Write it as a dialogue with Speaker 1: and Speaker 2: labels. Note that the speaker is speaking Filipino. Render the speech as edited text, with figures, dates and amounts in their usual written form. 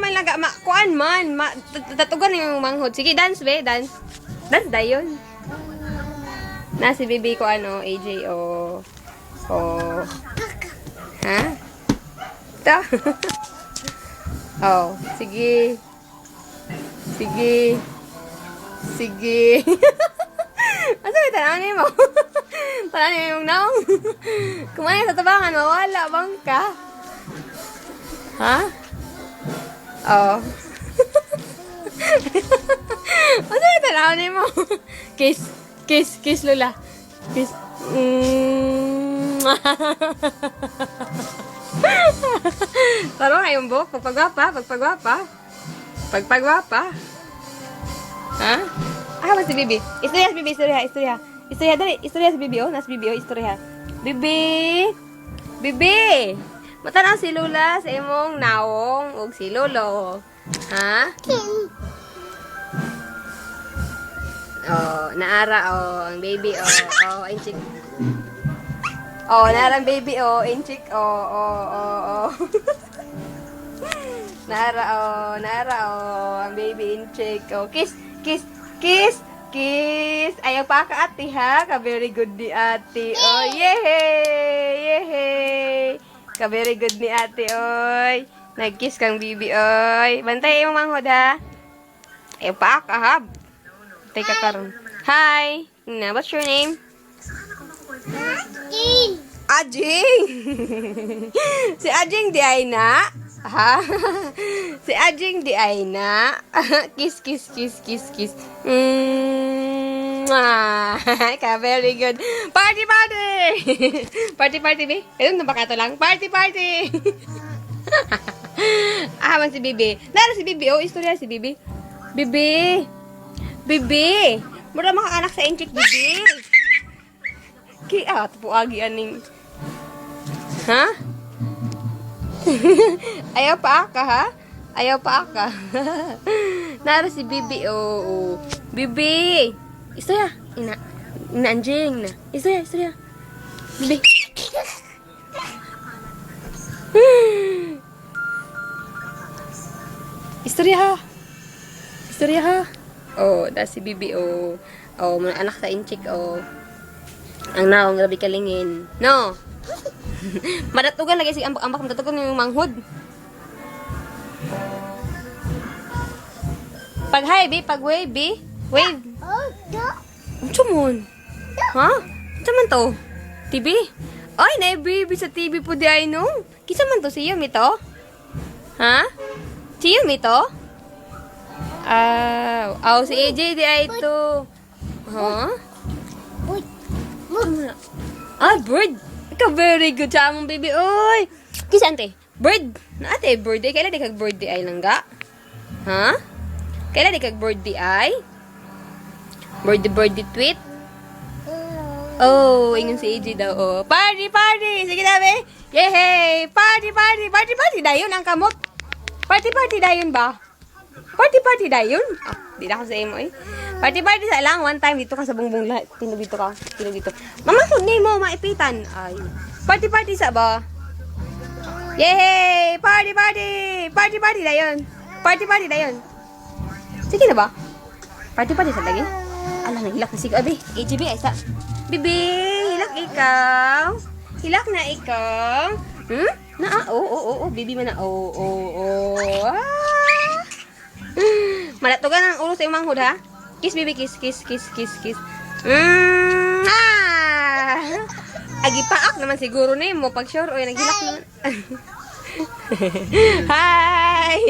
Speaker 1: man laga, kuan man, tatugan yung manghod. Sige, dance be, dance. Dance dayon. Na si Bibi ko ano, AJ, Ha? Ito. Sige. Sige. Sige. Asa ba tanawin mo? Tanawin yung naong. Kumain sa tabangan, mawala bang ka? Ha? Asa ba tanawin mo? Kiss, Lola. Kiss. Taro nga yung buhok. Pagpagwapa. Ha? Mas si Bibi. Istorya si Bibi, istorya. Istorya, dali. Istorya si Bibi, Nas Bibi, istorya. Bibi! Matanaw si Lola sa imong naong ug si Lolo. Ha? Naara, ang baby, inchik. Naara ang baby, inchik, Naara, ang baby, inchik, Kiss! Ayaw pa ka ate ha? Ka-very good ni ate. Yehey! Ka-very good ni ate, oy. Nag-kiss kang bibi, oy. Bantay mo manghod ha? Ayaw pa ka ha? Bantay ka karon. Hi! What's your name? Ajing! Si Ajing di ay na? Ha? Si Ajing di ay na? Kiss. Very good. Party! Party, be? Ayun, nabakato lang. Party! Man si Bibi. Nara si Bibi, istorya si Bibi. Bibi! Mura makaanak sa inchik, Bibi. Tapuagi aning. Ha? Ayaw pa ka, ha? Nara si Bibi, Bibi! Istorya. Anjing na. Istorya. Bibi. Istorya ha. Da si Bibi, mga anak sa inchik, Ang naong grabe kalingin. No. Madatugan lagi si ambak madatugan yung manghod. Pag hi, bi, pag wave, bi. Wave. Chumon. Ha? Chaman to? TV? Ay, na-baby sa TV po di ay no. Kisa man to si Yumi to? Ha? Si Yumi to? Si AJ di ay to. Ha? Bird. Ikaw very good sa among baby. Oy. Kisa ante? Bird. Ate, bird. Kailan di kag bird di ay langga? Ha? Kailan di kag bird di ay? Bird di tweet? Ingon si AJ daw. Party! Sige na, be. Yehey! Party! Dayon ang kamot. Party dayon ba? Party dayon? Di na ako sa imo, eh. Party sa lang. One time, dito ka sa bungbong lahat. Tinubito ka. Mamangkod na mo, maipitan. Ay. Party sa ba? Yehey! Party dayon. Party dayon. Sige na ba? Party sa lagi? Alam na, hilak na sigo. Abi, AJB, ay sa. Bibi, hilak na ikaw. Bibi man na, Malatugan ang ulo sa imong manghod, ha? Kiss, Bibi, kiss. Agipaak naman siguro na mo. Pag sure, naghilak naman. Hi!